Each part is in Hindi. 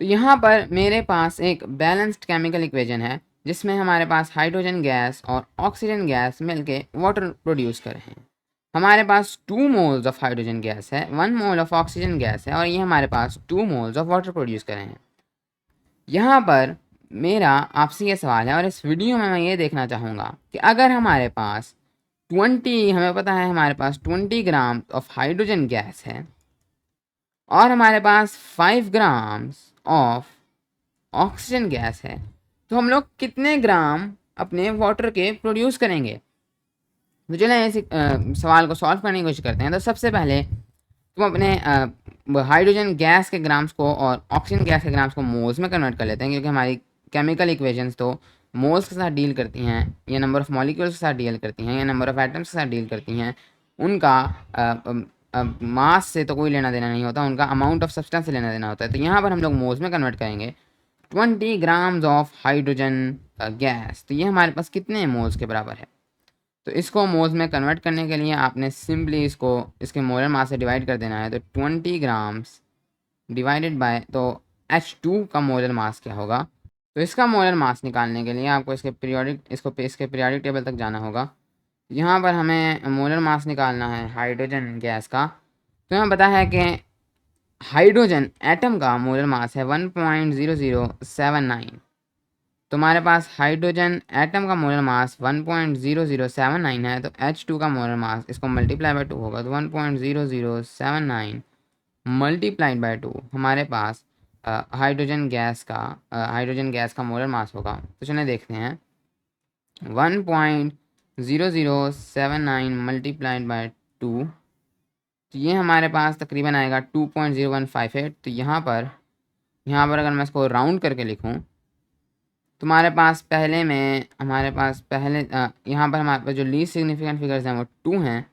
तो यहाँ पर मेरे पास एक बैलेंस्ड केमिकल इक्वेशन है जिसमें हमारे पास हाइड्रोजन गैस और ऑक्सीजन गैस मिलके वाटर प्रोड्यूस कर रहे हैं। हमारे पास 2 मोल्स ऑफ हाइड्रोजन गैस है, 1 मोल ऑफ ऑक्सीजन गैस है और ये हमारे पास 2 मोल्स ऑफ वाटर प्रोड्यूस कर रहे हैं। यहाँ पर मेरा आपसे ये सवाल है और इस वीडियो में मैं ये देखना चाहूँगा कि अगर हमारे पास 20 हमें पता है हमारे पास 20 ग्राम ऑफ हाइड्रोजन गैस है और हमारे पास 5 ग्राम्स ऑफ ऑक्सीजन गैस है, तो हम लोग कितने ग्राम अपने वाटर के प्रोड्यूस करेंगे। तो चलें इस सवाल को सॉल्व करने की कोशिश करते हैं। तो सबसे पहले तुम अपने हाइड्रोजन गैस के ग्राम्स को और ऑक्सीजन गैस के ग्राम्स को मोल्स में कन्वर्ट कर लेते हैं, क्योंकि हमारी केमिकल इक्वेशंस तो मोल्स के साथ डील करती हैं या नंबर ऑफ मॉलिक्यूल्स के साथ डील करती हैं या नंबर ऑफ एटम्स के साथ डील करती हैं। उनका मास से तो कोई लेना देना नहीं होता, उनका अमाउंट ऑफ सब्सटेंस से लेना देना होता है। तो यहाँ पर हम लोग मोल्स में कन्वर्ट करेंगे 20 ग्राम्स ऑफ हाइड्रोजन गैस, तो ये हमारे पास कितने मोल्स के बराबर है। तो इसको मोल्स में कन्वर्ट करने के लिए आपने सिंपली इसको इसके मोलर मास से डिवाइड कर देना है। तो 20 ग्राम्स डिवाइडेड बाय, तो H2 का मोलर मास क्या होगा। तो इसका मोलर मास निकालने के लिए आपको इसके पीरियोडिक टेबल तक जाना होगा। यहाँ पर हमें मोलर मास निकालना है हाइड्रोजन गैस का। तो हमें पता है कि हाइड्रोजन एटम का मोलर मास है 1.0079। तो हमारे पास हाइड्रोजन एटम का मोलर मास 1.0079 है। तो H2 का मोलर मास, इसको मल्टीप्लाई बाय 2 होगा, तो 1.0079 मल्टीप्लाइड बाय 2 हमारे पास हाइड्रोजन गैस का मोलर मास होगा। तो चलिए देखते हैं, 1.0079 मल्टीप्लाइड बाय 2, तो ये हमारे पास तकरीबन आएगा 2.0158। तो यहाँ पर अगर मैं इसको राउंड करके लिखूँ, तुम्हारे पास पहले यहाँ पर हमारे पास जो लीस्ट सिग्निफिकेंट फिगर्स हैं वो 2 हैं।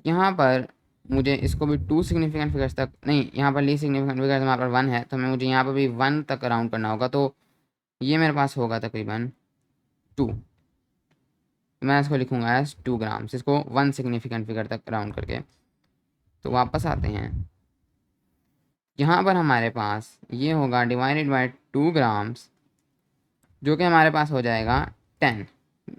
यहाँ पर मुझे इसको भी 2 सिग्निफिकेंट फिगर्स तक नहीं, यहाँ पर लीस्ट सिग्निफिकेंट फिगर्स हमारे पास 1 है, तो मुझे यहाँ पर भी 1 तक राउंड करना होगा। तो ये मेरे पास होगा तकरीबन 2। मैं इसको लिखूँगा एज 2 ग्राम्स, इसको 1 सिग्निफिकेंट फिगर तक राउंड करके। तो वापस आते हैं, यहाँ पर हमारे पास ये होगा डिवाइडेड बाई 2 ग्राम्स, जो कि हमारे पास हो जाएगा 10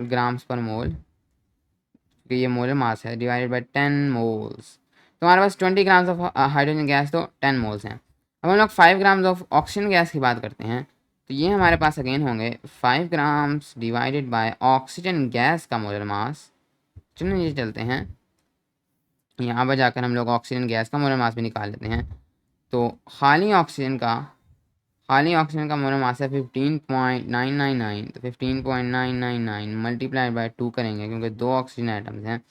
ग्राम्स पर मोल, क्योंकि ये मोलर मास है, डिवाइडेड बाय 10 मोल्स। तो हमारे पास 20 ग्राम्स ऑफ हाइड्रोजन गैस, तो 10 मोल्स हैं। अब हम लोग 5 ग्राम्स ऑफ ऑक्सीजन गैस की बात करते हैं, तो ये हमारे पास अगेन होंगे 5 grams divided by oxygen gas का मोलर मास। चलिए नीचे चलते हैं, यहाँ पर जाकर हम लोग ऑक्सीजन गैस का मोलर मास भी निकाल लेते हैं। तो खाली ऑक्सीजन का मोलर मास है 15.999। तो 15.999 मल्टीप्लाइड बाय 2 करेंगे, क्योंकि 2 ऑक्सीजन आइटम्स हैं।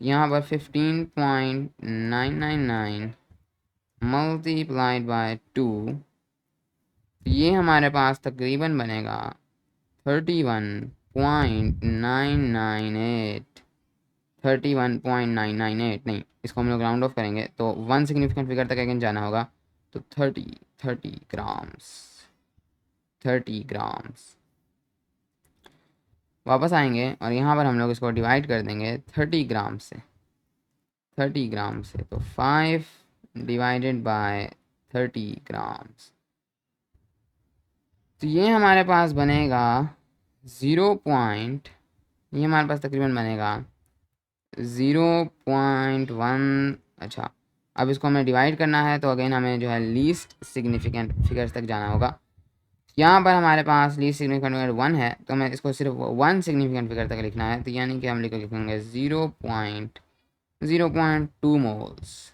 यहाँ पर 15.999 मल्टीप्लाइड बाय 2, ये हमारे पास तकरीबन बनेगा 31.998 नहीं, इसको हम लोग राउंड ऑफ करेंगे तो 1 सिग्निफिकेंट फिगर तक अगेन जाना होगा। तो 30 ग्राम्स वापस आएंगे और यहाँ पर हम लोग इसको डिवाइड कर देंगे 30 ग्राम से। तो 5 डिवाइडेड बाय 30 ग्राम्स, तो ये हमारे पास बनेगा 0. ये हमारे पास तकरीबन बनेगा 0.1। अच्छा, अब इसको हमें डिवाइड करना है, तो अगेन हमें जो है लीस्ट सिग्निफिकेंट फिगर्स तक जाना होगा। यहाँ पर हमारे पास लीस्ट सिग्निफिकेंट फिगर 1 है, तो हमें इसको सिर्फ 1 सिग्निफिकेंट फिगर तक लिखना है। तो यानी कि हम लिखेंगे 0.2 मोल्स।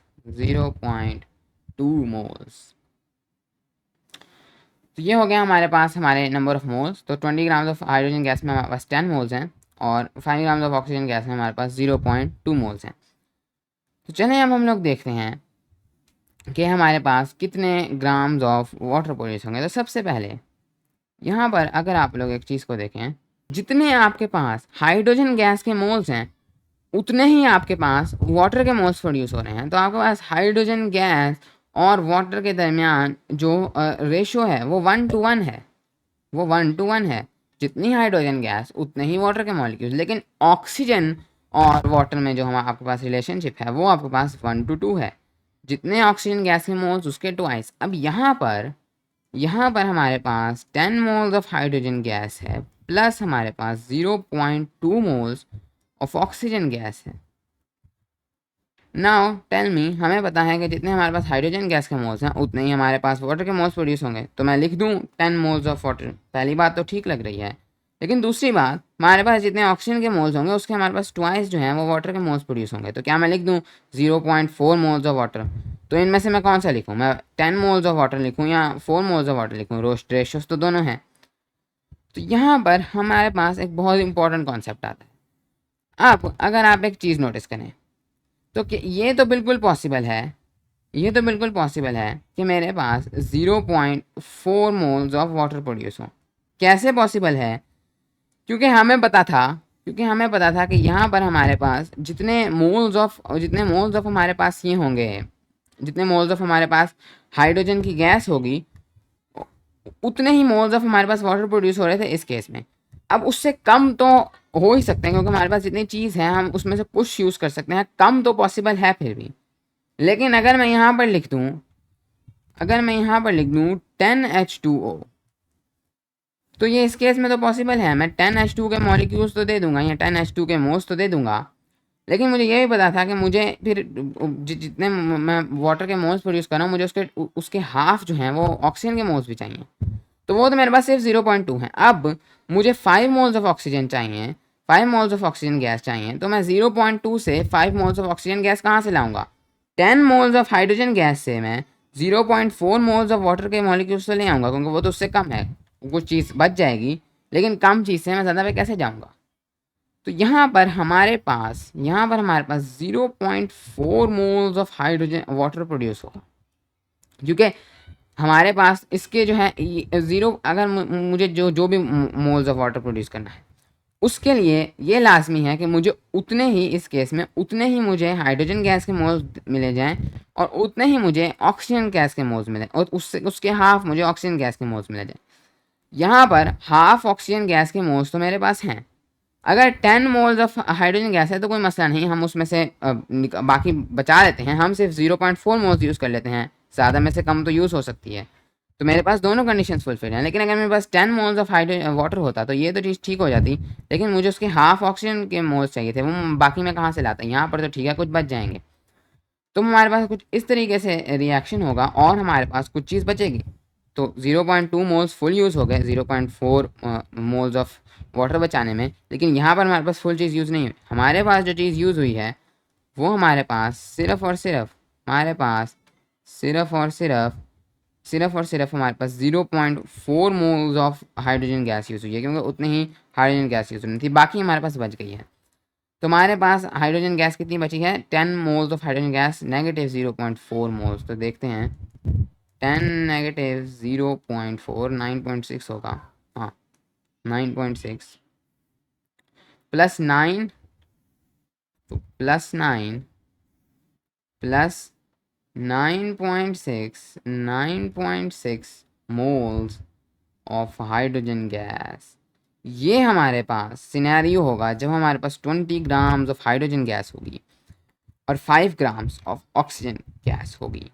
तो ये हो गया हमारे पास हमारे नंबर ऑफ मोल्स। तो 20 ग्राम्स ऑफ हाइड्रोजन गैस में हमारे पास 10 मोल्स हैं और 5 ग्राम्स ऑफ ऑक्सीजन गैस में हमारे पास 0.2 मोल्स हैं। तो चलिए अब हम लोग देखते हैं कि हमारे पास कितने ग्राम्स ऑफ वाटर प्रोड्यूस होंगे। तो सबसे पहले यहाँ पर अगर आप लोग एक चीज़ को देखें, जितने आपके पास हाइड्रोजन गैस के मोल्स हैं उतने ही आपके पास वाटर के मोल्स प्रोड्यूस हो रहे हैं। तो आपके पास हाइड्रोजन गैस और वाटर के दरमियान जो रेशो है वो 1:1 है। जितनी हाइड्रोजन गैस उतने ही वाटर के मॉलिक्यूल्स। लेकिन ऑक्सीजन और वाटर में जो हमारे आपके पास रिलेशनशिप है वो आपके पास 1:2 है। जितने ऑक्सीजन गैस के मोल्स उसके 2 अब यहाँ पर यहाँ पर हमारे पास 10 मोल्स ऑफ हाइड्रोजन गैस है प्लस हमारे पास 0.2 मोल्स ऑफ ऑक्सीजन गैस है। नाउ टेल मी, हमें पता है कि जितने हमारे पास हाइड्रोजन गैस के मोल्स हैं उतने ही हमारे पास वाटर के मोल्स प्रोड्यूस होंगे। तो मैं लिख दूं 10 मोल्स ऑफ वाटर। पहली बात तो ठीक लग रही है, लेकिन दूसरी बात, हमारे पास जितने ऑक्सीजन के मोल्स होंगे उसके हमारे पास ट्वाइस जो हैं वो वाटर के मोल्स प्रोड्यूस होंगे। तो क्या मैं लिख दूं 0.4 मोल्स ऑफ वाटर? तो इनमें से मैं कौन सा लिखूँ? मैं 10 मोल्स ऑफ वाटर लिखूँ या 4 मोल्स ऑफ वाटर लिखूँ? रेशियोस तो दोनों हैं। तो यहाँ पर हमारे पास एक बहुत इंपॉर्टेंट कॉन्सेप्ट आता है। अब अगर आप एक चीज़ नोटिस करें तो ये तो बिल्कुल पॉसिबल है, ये तो बिल्कुल पॉसिबल है कि मेरे पास 0.4 मोल्स ऑफ वाटर प्रोड्यूस हो। कैसे पॉसिबल है? क्योंकि हमें पता था कि यहाँ पर हमारे पास जितने मोल्स ऑफ हमारे पास ये होंगे, जितने मोल्स ऑफ हमारे पास हाइड्रोजन की गैस होगी, उतने ही मोल्स ऑफ हमारे पास वाटर प्रोड्यूस हो रहे थे इस केस में। अब उससे कम तो हो ही सकते हैं, क्योंकि हमारे पास जितनी चीज़ है हम उसमें से कुछ यूज़ कर सकते हैं, कम तो पॉसिबल है फिर भी। लेकिन अगर मैं यहाँ पर लिख दूँ 10H2O, तो ये इस केस में तो पॉसिबल है। मैं 10H2 के मॉलिक्यूल्स तो दे दूंगा या 10H2 के मोल्स तो दे दूंगा, लेकिन मुझे ये भी पता था कि मुझे फिर जितने मैं वाटर के मोल्स प्रोड्यूस कर रहा हूँ, मुझे उसके हाफ जो हैं वो ऑक्सीजन के मोल्स भी चाहिए। तो वो तो मेरे पास सिर्फ 0.2 है। अब मुझे 5 मोल्स ऑफ ऑक्सीजन चाहिए, 5 मोल्स ऑफ ऑक्सीजन गैस चाहिए। तो मैं 0.2 से 5 मोल्स ऑफ ऑक्सीजन गैस कहाँ से लाऊंगा? 10 मोल्स ऑफ हाइड्रोजन गैस से मैं 0.4 मोल्स ऑफ वाटर के मॉलिक्यूल्स से ले आऊँगा, क्योंकि वो तो उससे कम है। कुछ चीज़ बच जाएगी, लेकिन कम चीज़ से मैं ज़्यादा पे कैसे जाऊँगा? तो यहाँ पर हमारे पास 0.4 moles of hydrogen water produce होगा, क्योंकि हमारे पास इसके जो है ज़ीरो, अगर मुझे जो भी मोल्स ऑफ वाटर प्रोड्यूस करना है उसके लिए ये लाजमी है कि मुझे उतने ही, इस केस में उतने ही मुझे हाइड्रोजन गैस के मोल्स मिले जाएं और उतने ही मुझे ऑक्सीजन गैस के मोल्स मिले, और उसके हाफ मुझे ऑक्सीजन गैस के मोल्स मिले जाएं। यहाँ पर हाफ ऑक्सीजन गैस के मोल्स तो मेरे पास हैं। अगर 10 मोल्स ऑफ हाइड्रोजन गैस है तो कोई मसला नहीं, हम उसमें से बाकी बचा लेते हैं, हम सिर्फ 0.4 मोल्स यूज़ कर लेते हैं, ज़्यादा में से कम तो यूज़ हो सकती है। तो मेरे पास दोनों कंडीशंस फुलफिल हैं। लेकिन अगर मेरे पास 10 मोल्स ऑफ हाइड्रोजन वाटर होता तो ये तो चीज़ ठीक हो जाती, लेकिन मुझे उसके हाफ ऑक्सीजन के मोल्स चाहिए थे, वो बाकी मैं कहाँ से लाता? यहाँ पर तो ठीक है, कुछ बच जाएंगे। तो हमारे पास कुछ इस तरीके से रिएक्शन होगा और हमारे पास कुछ चीज़ बचेगी। तो 0.2 मोल्स फुल यूज़ हो गए 0.4 मोल्स ऑफ वाटर बचाने में, लेकिन यहाँ पर हमारे पास फुल चीज़ यूज़ नहीं हुई। हमारे पास जो चीज़ यूज़ हुई है वो हमारे पास सिर्फ और सिर्फ हमारे पास 0.4 moles of hydrogen gas use हुई है, क्योंकि उतनी ही हाइड्रोजन गैस यूज़ होनी थी, बाकी हमारे पास बच गई है। तो हमारे पास हाइड्रोजन गैस कितनी बची है? 10 moles of hydrogen gas negative 0.4 moles. तो देखते हैं 10 नेगेटिव 0.4 9.6 होगा, हाँ 9.6 प्लस 9, तो plus 9 plus 9.6 moles of hydrogen gas. ये हमारे पास सिनेरियो होगा जब हमारे पास 20 ग्राम्स ऑफ हाइड्रोजन गैस होगी और 5 ग्राम्स ऑफ ऑक्सीजन गैस होगी।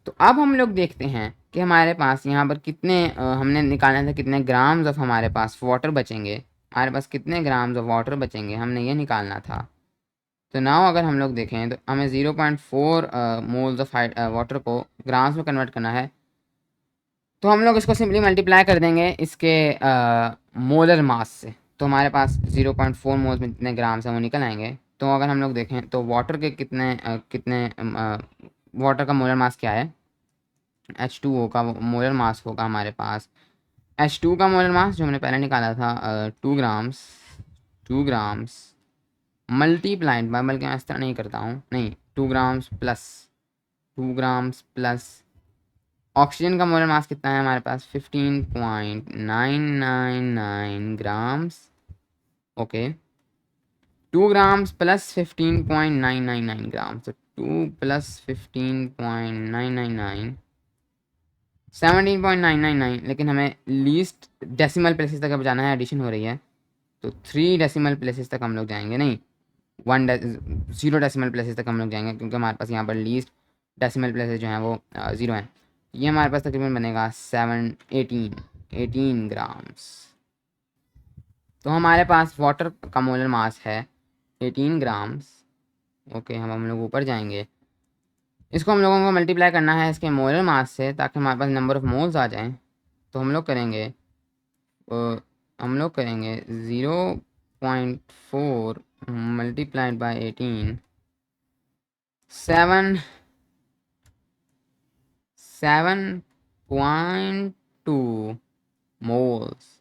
तो अब हम लोग देखते हैं कि हमारे पास यहाँ पर कितने हमने निकालना था, कितने ग्राम्स ऑफ हमारे पास वाटर बचेंगे, हमारे पास कितने ग्राम्स ऑफ वाटर बचेंगे, हमने ये निकालना था। तो नाउ अगर हम लोग देखें तो हमें 0.4 मोल्स ऑफ वाटर को ग्राम्स में कन्वर्ट करना है। तो हम लोग इसको सिंपली मल्टीप्लाई कर देंगे इसके मोलर मास से। तो हमारे पास 0.4 मोल्स में जितने ग्राम्स हैं वो निकल आएंगे। तो अगर हम लोग देखें तो वाटर के वाटर का मोलर मास क्या है? H2O का मोलर मास होगा हमारे पास, H2 का मोलर मास जो हमने पहले निकाला था 2 ग्राम्स मल्टीप्लाइड बाय, बल्कि मैं इस तरह नहीं करता हूँ, नहीं 2 ग्राम्स प्लस ऑक्सीजन का मोलर मास कितना है हमारे पास? 15.999 grams. Okay, 2 grams plus 15.999 grams, तो 2 प्लस 15.999 17.999, लेकिन हमें लीस्ट डेसिमल प्लेसेस तक अब जाना है, एडिशन हो रही है, तो 3 डेसिमल प्लेसेस तक हम लोग जाएंगे, नहीं 0 डेसिमल प्लेसेस तक हम लोग जाएंगे, क्योंकि हमारे पास यहाँ पर लीस्ट डेसिमल प्लेसेस जो हैं वो 0 हैं। ये हमारे पास तकरीबन बनेगा 18 ग्राम्स। तो हमारे पास वाटर का मोलर मास है 18 ग्राम्स। ओके, हम लोग ऊपर जाएंगे, इसको हम लोगों को मल्टीप्लाई करना है इसके मोलर मास से, ताकि हमारे पास नंबर ऑफ मोल्स आ जाएं। तो हम लोग करेंगे 0.4 मल्टीप्लाइड बाय 18, 7.2 मोल्स।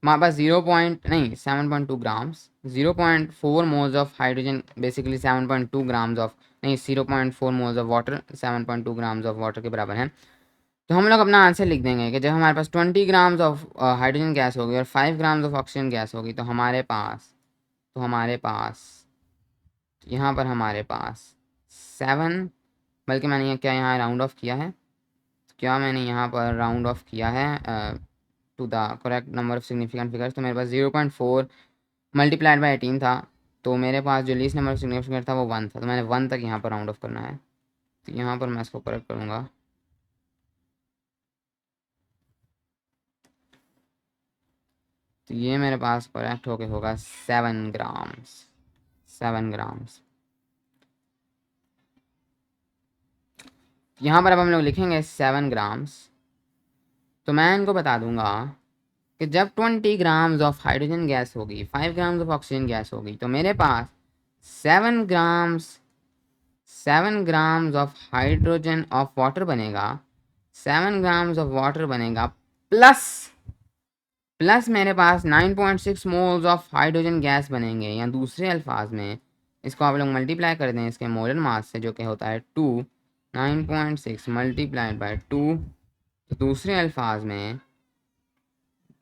हमारे पास 7.2 grams, 0.4 moles of hydrogen, basically 7.2 grams of, नहीं 0.4 moles of water 7.2 grams of water के बराबर हैं। तो हम लोग अपना आंसर लिख देंगे कि जब हमारे पास 20 ग्राम्स ऑफ हाइड्रोजन गैस होगी और 5 ग्राम्स ऑफ ऑक्सीजन गैस होगी, तो हमारे पास यहाँ पर हमारे पास 7, बल्कि मैंने क्या यहाँ राउंड ऑफ किया है, क्या मैंने यहाँ पर राउंड ऑफ किया है to the correct number of significant figures. तो मेरे पास 0.4 मल्टीप्लाइड बाई 18 था, तो मेरे पास जो लीस्ट नंबर ऑफ सिग्निफिकेंट था वो 1 था, तो मैंने 1 तक यहाँ पर राउंड ऑफ करना है। तो यहाँ पर मैं इसको करेक्ट करूँगा। तो ये मेरे पास करेक्ट होके होगा 7 ग्राम्स। यहाँ पर अब हम लोग लिखेंगे 7 ग्राम्स। तो मैं इनको बता दूंगा कि जब 20 ग्राम्स ऑफ हाइड्रोजन गैस होगी, 5 ग्राम्स ऑफ ऑक्सीजन गैस होगी, तो मेरे पास 7 grams of hydrogen of water बनेगा, 7 ग्राम्स ऑफ वाटर बनेगा, प्लस मेरे पास 9.6 मोल्स ऑफ हाइड्रोजन गैस बनेंगे, या दूसरे अल्फाज में इसको आप लोग मल्टीप्लाई कर दें इसके मोलर मास से, जो कि होता है 2, 9.6 मल्टीप्लाइड बाय 2, तो दूसरे अल्फाज में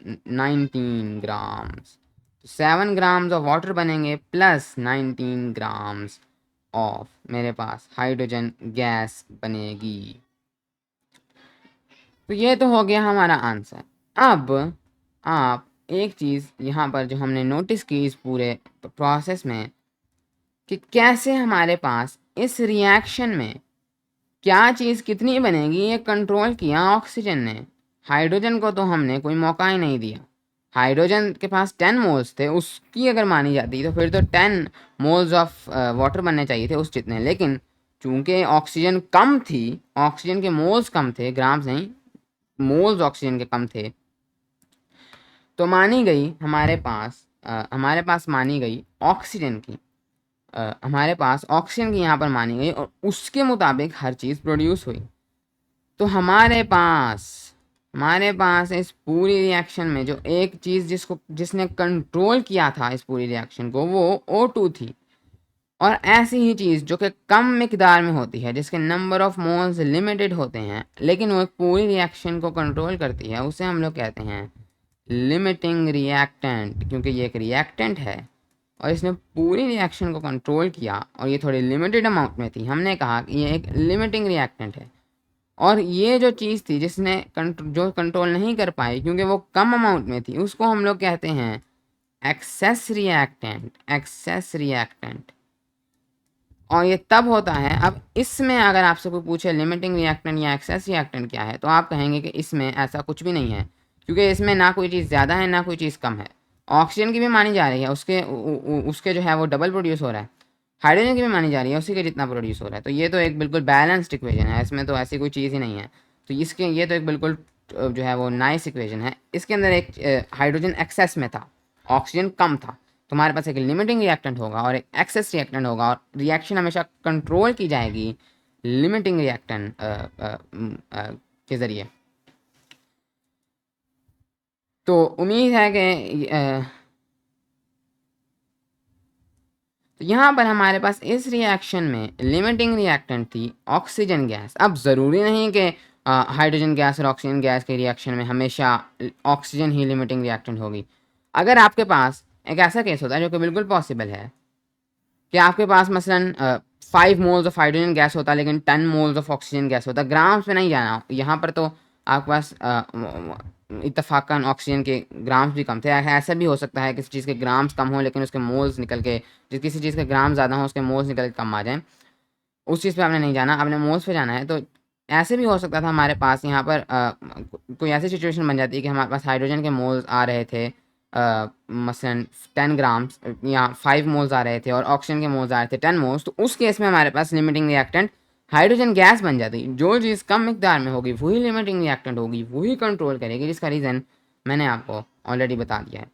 19 ग्राम्स। तो 7 ग्राम्स ऑफ वाटर बनेंगे प्लस 19 ग्राम्स ऑफ मेरे पास हाइड्रोजन गैस बनेगी। तो ये तो हो गया हमारा आंसर। अब आप एक चीज़ यहाँ पर जो हमने नोटिस की इस पूरे प्रोसेस में, कि कैसे हमारे पास इस रिएक्शन में क्या चीज़ कितनी बनेगी, ये कंट्रोल किया ऑक्सीजन ने। हाइड्रोजन को तो हमने कोई मौका ही नहीं दिया। हाइड्रोजन के पास 10 मोल्स थे, उसकी अगर मानी जाती तो फिर तो 10 मोल्स ऑफ वाटर बनने चाहिए थे उस जितने, लेकिन चूंकि ऑक्सीजन कम थी, ऑक्सीजन के मोल्स कम थे, ग्राम्स नहीं, मोल्स ऑक्सीजन के कम थे, तो मानी गई हमारे पास मानी गई ऑक्सीजन की, हमारे पास ऑक्सीजन की यहाँ पर मानी गई, और उसके मुताबिक हर चीज़ प्रोड्यूस हुई। तो हमारे पास इस पूरी रिएक्शन में जो एक चीज़ जिसने कंट्रोल किया था इस पूरी रिएक्शन को, वो O2 थी। और ऐसी ही चीज़ जो कि कम मिकदार में होती है, जिसके नंबर ऑफ मोल्स लिमिटेड होते हैं, लेकिन वो एक पूरी रिएक्शन को कंट्रोल करती है, उसे हम लोग कहते हैं लिमिटिंग रिएक्टेंट। क्योंकि ये एक रिएक्टेंट है और इसने पूरी रिएक्शन को कंट्रोल किया, और ये थोड़ी लिमिटेड अमाउंट में थी, हमने कहा कि ये एक लिमिटिंग रिएक्टेंट है। और ये जो चीज़ थी जिसने जो कंट्रोल नहीं कर पाई क्योंकि वो कम अमाउंट में थी, उसको हम लोग कहते हैं एक्सेस रिएक्टेंट। और ये तब होता है, अब इसमें अगर आपसे कोई पूछे लिमिटिंग रिएक्टेंट या एक्सेस रिएक्टेंट क्या है, तो आप कहेंगे कि इसमें ऐसा कुछ भी नहीं है, क्योंकि इसमें ना कोई चीज़ ज़्यादा है ना कोई चीज़ कम है। ऑक्सीजन की भी मानी जा रही है, उसके जो है वो डबल प्रोड्यूस हो रहा है, हाइड्रोजन की भी मानी जा रही है, उसी के जितना प्रोड्यूस हो रहा है। तो ये तो एक बिल्कुल बैलेंस्ड इक्वेशन है, इसमें तो ऐसी कोई चीज़ ही नहीं है। तो ये तो एक बिल्कुल जो है वो नाइस इक्वेशन है। इसके अंदर एक हाइड्रोजन एक्सेस में था, ऑक्सीजन कम था, तो हमारे पास एक लिमिटिंग रिएक्टेंट होगा और एक एक्सेस रिएक्टेंट होगा, और रिएक्शन हमेशा कंट्रोल की जाएगी लिमिटिंग रिएक्टेंट के ज़रिए। तो उम्मीद है कि तो यहाँ पर हमारे पास इस रिएक्शन में लिमिटिंग रिएक्टेंट थी ऑक्सीजन गैस। अब ज़रूरी नहीं कि हाइड्रोजन गैस और ऑक्सीजन गैस के रिएक्शन में हमेशा ऑक्सीजन ही लिमिटिंग रिएक्टेंट होगी। अगर आपके पास एक ऐसा केस होता है जो कि बिल्कुल पॉसिबल है कि आपके पास मसलन 5 मोल्स ऑफ हाइड्रोजन गैस होता है लेकिन 10 मोल्स ऑफ ऑक्सीजन गैस होता है, ग्राम्स में नहीं जाना यहाँ पर, तो आपके पास इत्तफाकन ऑक्सीजन के ग्राम्स भी कम थे। ऐसा भी हो सकता है किसी चीज़ के ग्राम्स कम हो लेकिन उसके मोल्स निकल के, किसी चीज़ के ग्राम ज़्यादा हो उसके मोल्स निकल के कम आ जाएँ। उस चीज़ पे आपने नहीं जाना, आपने मोल्स पे जाना है। तो ऐसे भी हो सकता था हमारे पास यहाँ पर कोई ऐसी सिचुएशन बन जाती है कि हमारे पास हाइड्रोजन के मोल्स आ रहे थे मसलन 10 ग्राम्स या 5 मोल्स आ रहे थे और ऑक्सीजन के मोल्स आ रहे थे 10 मोल्स। तो उस केस में हमारे पास लिमिटिंग रिएक्टेंट हाइड्रोजन गैस बन जाती है। जो चीज़ कम मिकदार में होगी वही लिमिटिंग रिएक्टेंट होगी, वही कंट्रोल करेगी, जिसका रीज़न मैंने आपको ऑलरेडी बता दिया है।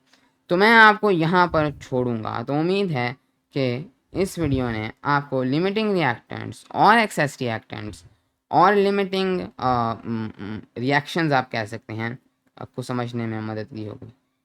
तो मैं आपको यहाँ पर छोड़ूंगा। तो उम्मीद है कि इस वीडियो ने आपको लिमिटिंग रिएक्टेंट्स और एक्सेस रिएक्टेंट्स और लिमिटिंग रिएक्शंस आप कह सकते हैं, आपको समझने में मदद की होगी।